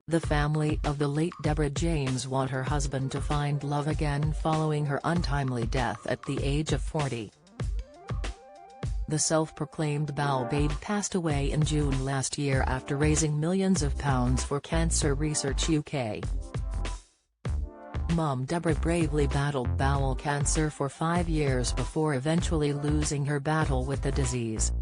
The family of the late Deborah James want her husband to find love again following her untimely death at the age of 40. The self-proclaimed bowel babe passed away in June last year after raising millions of pounds for Cancer Research UK. Mum Deborah bravely battled bowel cancer for 5 years before eventually losing her battle with the disease.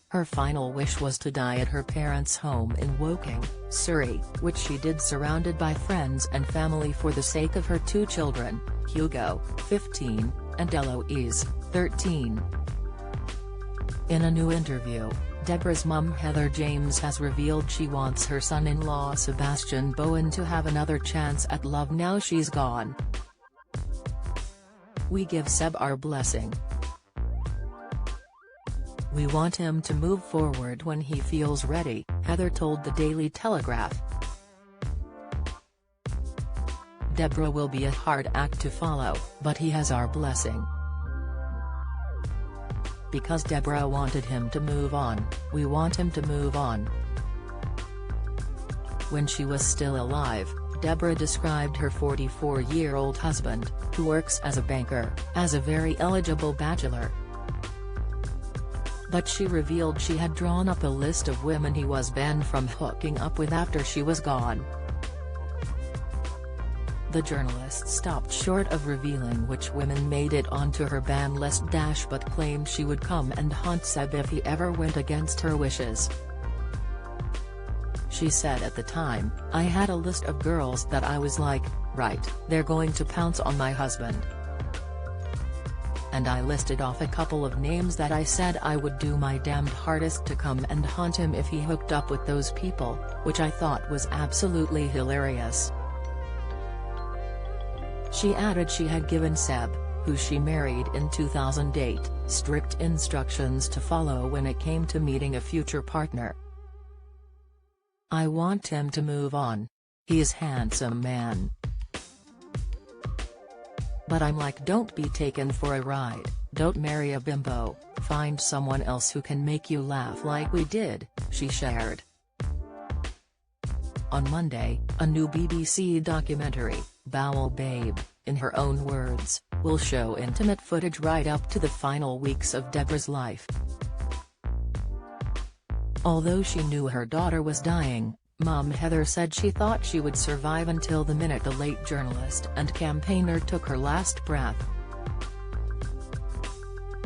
Her final wish was to die at her parents' home in Woking, Surrey, which she did surrounded by friends and family for the sake of her 2 children, Hugo, 15, and Eloise, 13. In a new interview, Deborah's mum Heather James has revealed she wants her son-in-law Sebastian Bowen to have another chance at love now she's gone. "We give Seb our blessing. We want him to move forward when he feels ready," Heather told the Daily Telegraph. "Deborah will be a hard act to follow, but he has our blessing. Because Deborah wanted him to move on, we want him to move on." When she was still alive, Deborah described her 44-year-old husband, who works as a banker, as a very eligible bachelor. But she revealed she had drawn up a list of women he was banned from hooking up with after she was gone. The journalist stopped short of revealing which women made it onto her ban list but claimed she would come and haunt Seb if he ever went against her wishes. She said at the time, "I had a list of girls that I was like, right, they're going to pounce on my husband. And I listed off a couple of names that I said I would do my damned hardest to come and haunt him if he hooked up with those people, which I thought was absolutely hilarious." She added she had given Seb, who she married in 2008, strict instructions to follow when it came to meeting a future partner. "I want him to move on. He is handsome man. But I'm like, don't be taken for a ride, don't marry a bimbo, find someone else who can make you laugh like we did," she shared. On Monday, a new BBC documentary, Bowel Babe, in her own words, will show intimate footage right up to the final weeks of Deborah's life. Although she knew her daughter was dying, Mum Heather said she thought she would survive until the minute the late journalist and campaigner took her last breath.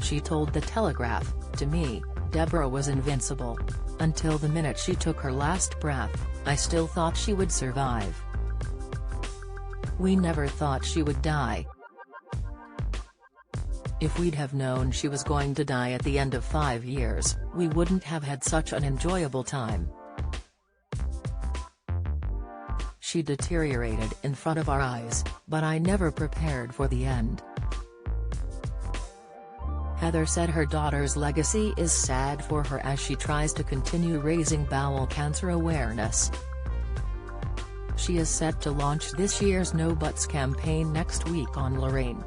She told The Telegraph, "To me, Deborah was invincible. Until the minute she took her last breath, I still thought she would survive. We never thought she would die. If we'd have known she was going to die at the end of 5 years, we wouldn't have had such an enjoyable time. She deteriorated in front of our eyes, but I never prepared for the end." Heather said her daughter's legacy is sad for her as she tries to continue raising bowel cancer awareness. She is set to launch this year's No Buts campaign next week on Lorraine.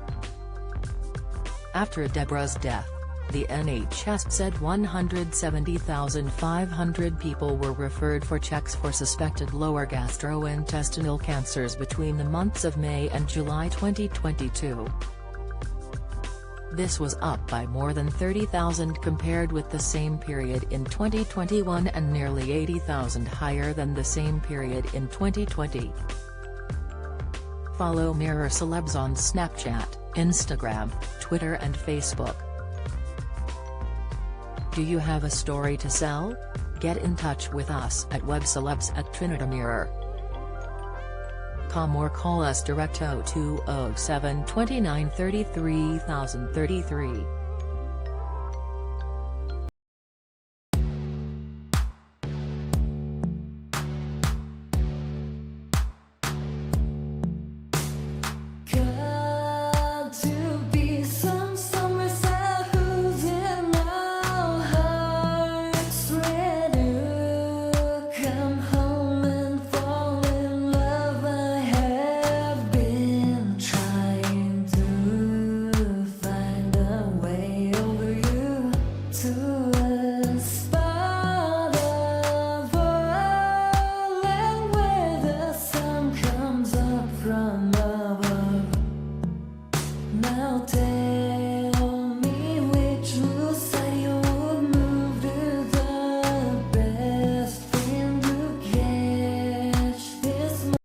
After Deborah's death, the NHS said 170,500 people were referred for checks for suspected lower gastrointestinal cancers between the months of May and July 2022. This was up by more than 30,000 compared with the same period in 2021 and nearly 80,000 higher than the same period in 2020. Follow Mirror Celebs on Snapchat, Instagram, Twitter and Facebook. Do you have a story to sell? Get in touch with us at webcelebs@trinitymirror.com or call us direct 0207 29 33 033. Trying to find a way. love.